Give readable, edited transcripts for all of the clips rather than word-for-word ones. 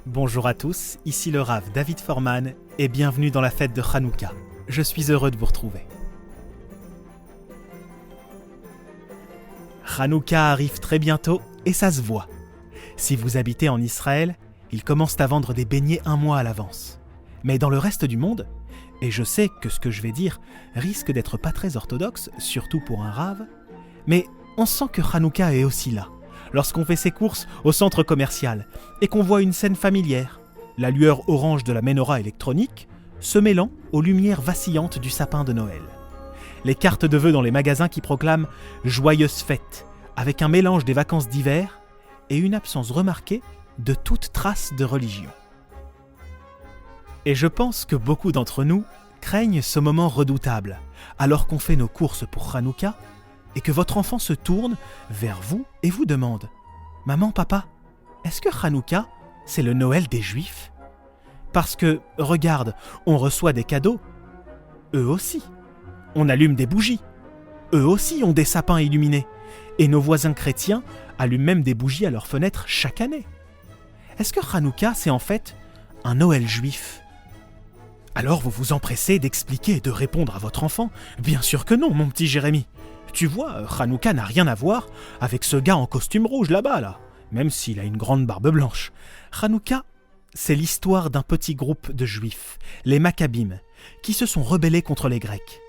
Bonjour à tous, ici le Rav David Forman et bienvenue dans la fête de Hanouka. Je suis heureux de vous retrouver. Hanouka arrive très bientôt et ça se voit. Si vous habitez en Israël, ils commencent à vendre des beignets un mois à l'avance. Mais dans le reste du monde, et je sais que ce que je vais dire risque d'être pas très orthodoxe, surtout pour un Rav, mais on sent que Hanouka est aussi là. Lorsqu'on fait ses courses au centre commercial et qu'on voit une scène familière, la lueur orange de la menorah électronique se mêlant aux lumières vacillantes du sapin de Noël. Les cartes de vœux dans les magasins qui proclament « Joyeuse fête » avec un mélange des vacances d'hiver et une absence remarquée de toute trace de religion. Et je pense que beaucoup d'entre nous craignent ce moment redoutable, alors qu'on fait nos courses pour Hanouka et que votre enfant se tourne vers vous et vous demande « Maman, papa, est-ce que Hanouka, c'est le Noël des Juifs ?» Parce que, regarde, on reçoit des cadeaux. Eux aussi. On allume des bougies. Eux aussi ont des sapins illuminés. Et nos voisins chrétiens allument même des bougies à leurs fenêtres chaque année. Est-ce que Hanouka, c'est en fait un Noël juif ? Alors vous vous empressez d'expliquer et de répondre à votre enfant « Bien sûr que non, mon petit Jérémie. Tu vois, Hanouka n'a rien à voir avec ce gars en costume rouge là-bas, même s'il a une grande barbe blanche. Hanouka, c'est l'histoire d'un petit groupe de juifs, les Maccabim, qui se sont rebellés contre les Grecs.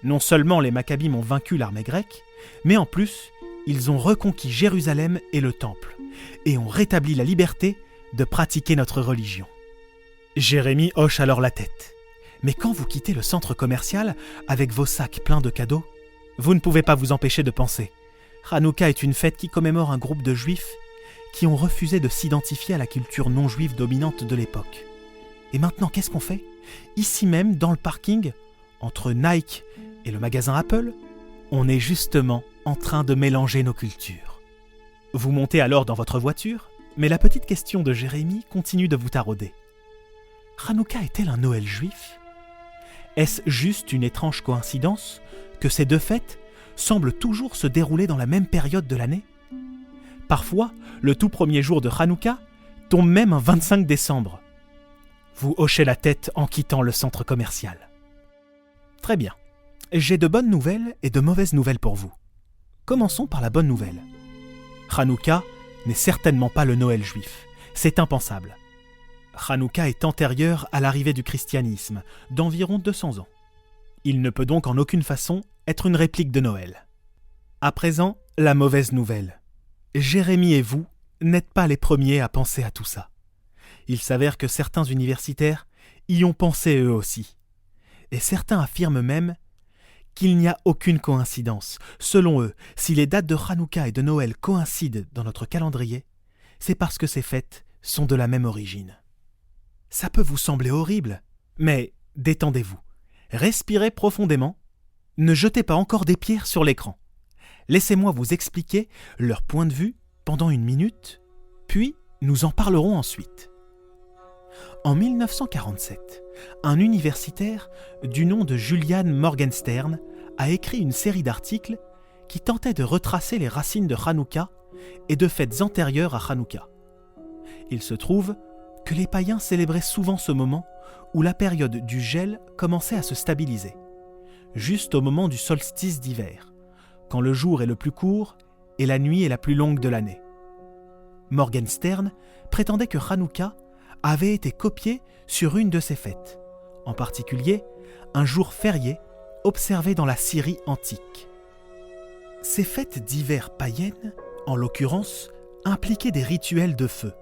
Non seulement les Maccabim ont vaincu l'armée grecque, mais en plus, ils ont reconquis Jérusalem et le Temple, et ont rétabli la liberté de pratiquer notre religion. Jérémie hoche alors la tête. Mais quand vous quittez le centre commercial avec vos sacs pleins de cadeaux, vous ne pouvez pas vous empêcher de penser. Hanouka est une fête qui commémore un groupe de juifs qui ont refusé de s'identifier à la culture non juive dominante de l'époque. Et maintenant, qu'est-ce qu'on fait ? Ici même, dans le parking, entre Nike et le magasin Apple, on est justement en train de mélanger nos cultures. Vous montez alors dans votre voiture, mais la petite question de Jérémie continue de vous tarauder. Hanouka est-elle un Noël juif ? Est-ce juste une étrange coïncidence que ces deux fêtes semblent toujours se dérouler dans la même période de l'année ? Parfois, le tout premier jour de Hanouka tombe même un 25 décembre. Vous hochez la tête en quittant le centre commercial. Très bien. J'ai de bonnes nouvelles et de mauvaises nouvelles pour vous. Commençons par la bonne nouvelle. Hanouka n'est certainement pas le Noël juif. C'est impensable. Hanouka est antérieur à l'arrivée du christianisme, d'environ 200 ans. Il ne peut donc en aucune façon être une réplique de Noël. À présent, la mauvaise nouvelle. Jérémie et vous n'êtes pas les premiers à penser à tout ça. Il s'avère que certains universitaires y ont pensé eux aussi. Et certains affirment même qu'il n'y a aucune coïncidence. Selon eux, si les dates de Hanouka et de Noël coïncident dans notre calendrier, c'est parce que ces fêtes sont de la même origine. Ça peut vous sembler horrible, mais détendez-vous. Respirez profondément. Ne jetez pas encore des pierres sur l'écran. Laissez-moi vous expliquer leur point de vue pendant 1 minute, puis nous en parlerons ensuite. En 1947, un universitaire du nom de Julian Morgenstern a écrit une série d'articles qui tentaient de retracer les racines de Hanouka et de fêtes antérieures à Hanouka. Il se trouve que les païens célébraient souvent ce moment où la période du gel commençait à se stabiliser, juste au moment du solstice d'hiver, quand le jour est le plus court et la nuit est la plus longue de l'année. Morgenstern prétendait que Hanouka avait été copié sur une de ces fêtes, en particulier un jour férié observé dans la Syrie antique. Ces fêtes d'hiver païennes, en l'occurrence, impliquaient des rituels de feu.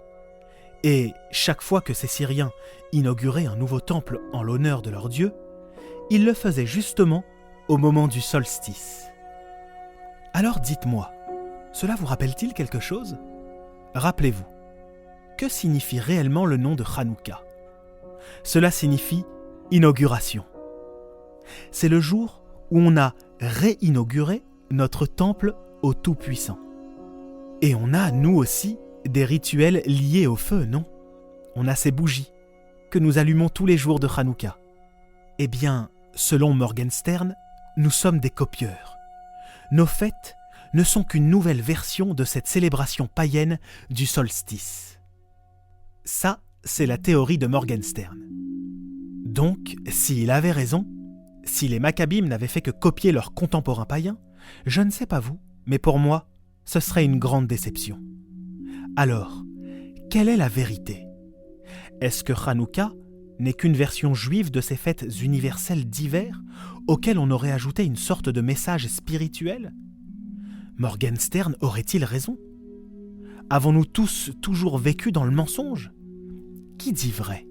Et chaque fois que ces Syriens inauguraient un nouveau temple en l'honneur de leur dieu, ils le faisaient justement au moment du solstice. Alors dites-moi, cela vous rappelle-t-il quelque chose ? Rappelez-vous, que signifie réellement le nom de Hanouka ? Cela signifie inauguration. C'est le jour où on a réinauguré notre temple au Tout-Puissant. Et on a, nous aussi, des rituels liés au feu, non ? On a ces bougies que nous allumons tous les jours de Hanouka. Eh bien, selon Morgenstern, nous sommes des copieurs. Nos fêtes ne sont qu'une nouvelle version de cette célébration païenne du solstice. Ça, c'est la théorie de Morgenstern. Donc, s'il avait raison, si les Maccabim n'avaient fait que copier leurs contemporains païens, je ne sais pas vous, mais pour moi, ce serait une grande déception. Alors, quelle est la vérité ? Est-ce que Hanouka n'est qu'une version juive de ces fêtes universelles d'hiver auxquelles on aurait ajouté une sorte de message spirituel ? Morgenstern aurait-il raison ? Avons-nous tous toujours vécu dans le mensonge ? Qui dit vrai ?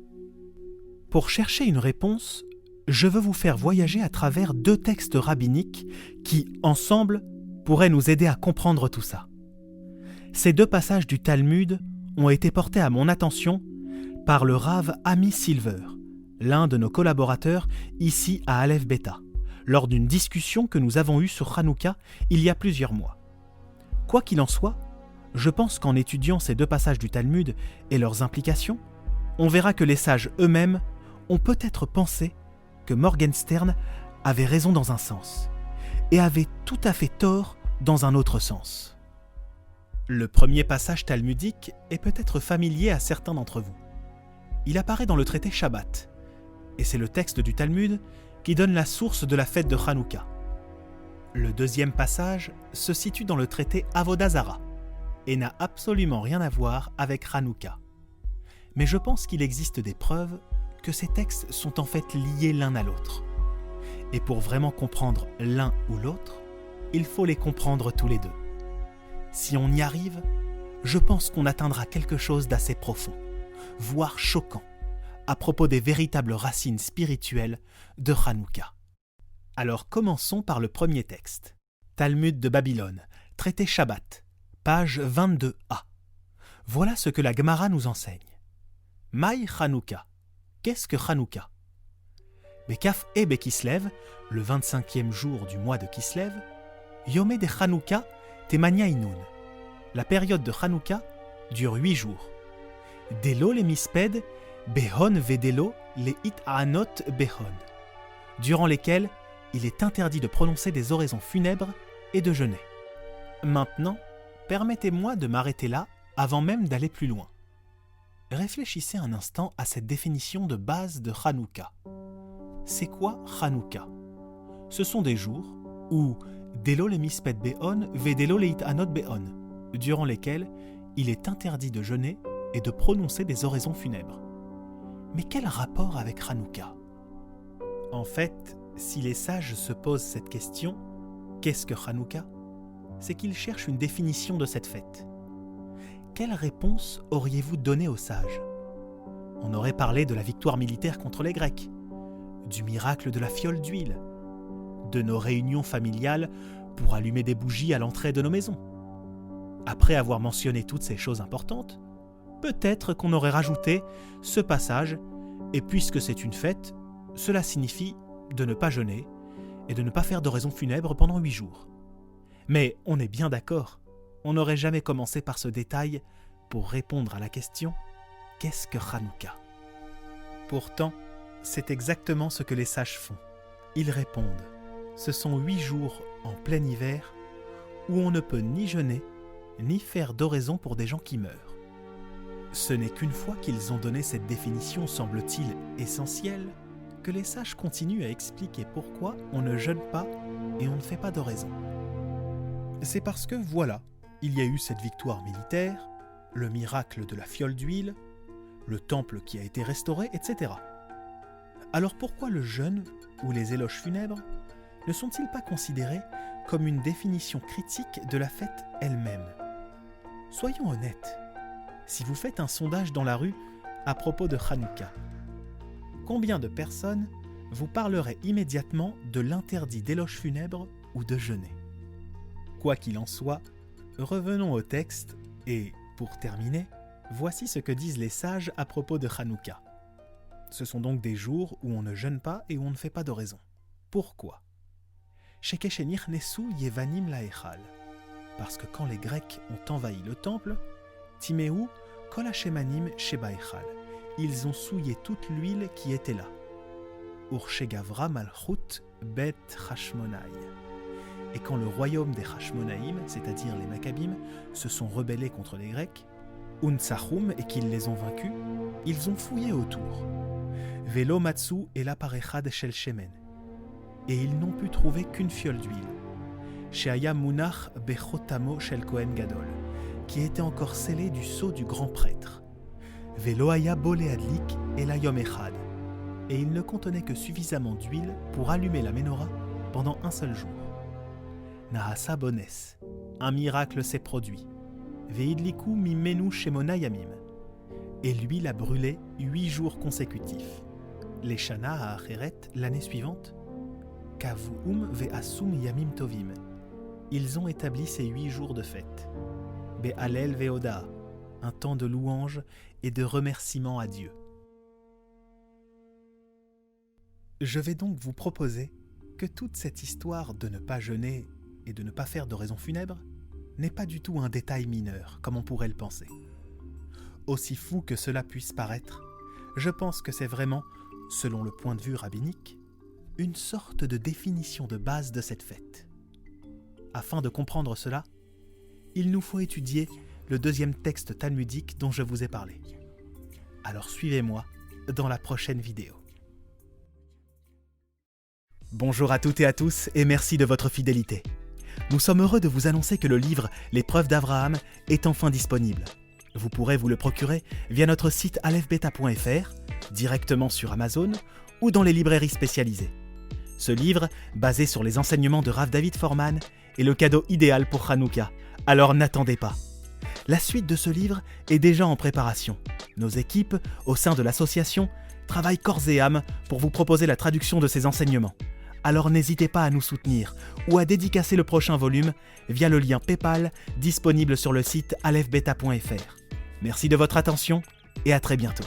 Pour chercher une réponse, je veux vous faire voyager à travers 2 textes rabbiniques qui, ensemble, pourraient nous aider à comprendre tout ça. Ces 2 passages du Talmud ont été portés à mon attention par le Rav Ami Silver, l'un de nos collaborateurs ici à Aleph Beta, lors d'une discussion que nous avons eue sur Hanouka il y a plusieurs mois. Quoi qu'il en soit, je pense qu'en étudiant ces 2 passages du Talmud et leurs implications, on verra que les sages eux-mêmes ont peut-être pensé que Morgenstern avait raison dans un sens et avait tout à fait tort dans un autre sens. Le premier passage talmudique est peut-être familier à certains d'entre vous. Il apparaît dans le traité Shabbat, et c'est le texte du Talmud qui donne la source de la fête de Hanouka. Le deuxième passage se situe dans le traité Avodah Zara et n'a absolument rien à voir avec Hanouka. Mais je pense qu'il existe des preuves que ces textes sont en fait liés l'un à l'autre. Et pour vraiment comprendre l'un ou l'autre, il faut les comprendre tous les 2. Si on y arrive, je pense qu'on atteindra quelque chose d'assez profond, voire choquant, à propos des véritables racines spirituelles de Hanouka. Alors commençons par le premier texte. Talmud de Babylone, traité Shabbat, page 22a. Voilà ce que la Gemara nous enseigne. Maï Hanouka. Qu'est-ce que Hanouka ? Bekaf et Bekislev, le 25e jour du mois de Kislev, Yomé de Hanouka Temania Inun. La période de Hanouka dure 8 jours. Delo le misped, behon vedelo le it aanot behon, durant lesquels il est interdit de prononcer des oraisons funèbres et de jeûner. Maintenant, permettez-moi de m'arrêter là avant même d'aller plus loin. Réfléchissez un instant à cette définition de base de Hanouka. C'est quoi Hanouka ? Ce sont des jours où Delo le misped behon vedelo le it aanot behon, durant lesquels il est interdit de jeûner et de prononcer des oraisons funèbres. Mais quel rapport avec Hanouka ? En fait, si les sages se posent cette question, qu'est-ce que Hanouka ? C'est qu'ils cherchent une définition de cette fête. Quelle réponse auriez-vous donnée aux sages ? On aurait parlé de la victoire militaire contre les Grecs, du miracle de la fiole d'huile, de nos réunions familiales pour allumer des bougies à l'entrée de nos maisons. Après avoir mentionné toutes ces choses importantes, peut-être qu'on aurait rajouté ce passage, et puisque c'est une fête, cela signifie de ne pas jeûner et de ne pas faire d'oraison funèbre pendant 8 jours. Mais on est bien d'accord, on n'aurait jamais commencé par ce détail pour répondre à la question « Qu'est-ce que Hanouka ?» Pourtant, c'est exactement ce que les sages font. Ils répondent « Ce sont 8 jours en plein hiver où on ne peut ni jeûner ni faire d'oraison pour des gens qui meurent. » Ce n'est qu'une fois qu'ils ont donné cette définition, semble-t-il, essentielle, que les sages continuent à expliquer pourquoi on ne jeûne pas et on ne fait pas d'oraison. C'est parce que, voilà, il y a eu cette victoire militaire, le miracle de la fiole d'huile, le temple qui a été restauré, etc. Alors pourquoi le jeûne ou les éloges funèbres ne sont-ils pas considérés comme une définition critique de la fête elle-même ? Soyons honnêtes. Si vous faites un sondage dans la rue à propos de Hanouka, combien de personnes vous parleraient immédiatement de l'interdit d'éloges funèbres ou de jeûner ? Quoi qu'il en soit, revenons au texte et, pour terminer, voici ce que disent les sages à propos de Hanouka. Ce sont donc des jours où on ne jeûne pas et où on ne fait pas d'oraison. Pourquoi ? Shekeshenich nesu yevanim laechal. Parce que quand les Grecs ont envahi le temple, Timéou, Kol Hashemanim Shebaechal. Ils ont souillé toute l'huile qui était là. Urshegavra Malchut Bet Hashmonai. Et quand le royaume des Hashmonaïm, c'est-à-dire les Maccabim, se sont rebellés contre les Grecs, Unsachum et qu'ils les ont vaincus, Ils ont fouillé autour. Velo matsu et la parechad shel shemen. Et ils n'ont pu trouver qu'une fiole d'huile. Sheaya munach bechotamo shel Kohen Gadol, qui était encore scellée du sceau du grand prêtre. Velo haya bole adlik et la yom echad. Et il ne contenait que suffisamment d'huile pour allumer la menorah pendant un seul jour. Nahasa bones. Un miracle s'est produit. Veidliku mimenu shemona yamim. Et l'huile a brûlé 8 jours consécutifs. Les Shana à Acheret, l'année suivante, Kavuum ve'asum yamim tovim. Ils ont établi ces 8 jours de fête. Be'alel ve'oda, un temps de louange et de remerciement à Dieu. Je vais donc vous proposer que toute cette histoire de ne pas jeûner et de ne pas faire d'oraison funèbre n'est pas du tout un détail mineur, comme on pourrait le penser. Aussi fou que cela puisse paraître, je pense que c'est vraiment, selon le point de vue rabbinique, une sorte de définition de base de cette fête. Afin de comprendre cela, il nous faut étudier le deuxième texte talmudique dont je vous ai parlé. Alors suivez-moi dans la prochaine vidéo. Bonjour à toutes et à tous et merci de votre fidélité. Nous sommes heureux de vous annoncer que le livre « L'épreuve d'Abraham » est enfin disponible. Vous pourrez vous le procurer via notre site alefbeta.fr, directement sur Amazon ou dans les librairies spécialisées. Ce livre, basé sur les enseignements de Rav David Forman, est le cadeau idéal pour Hanouka, alors n'attendez pas. La suite de ce livre est déjà en préparation. Nos équipes, au sein de l'association, travaillent corps et âme pour vous proposer la traduction de ces enseignements. Alors n'hésitez pas à nous soutenir ou à dédicacer le prochain volume via le lien PayPal disponible sur le site alefbeta.fr. Merci de votre attention et à très bientôt.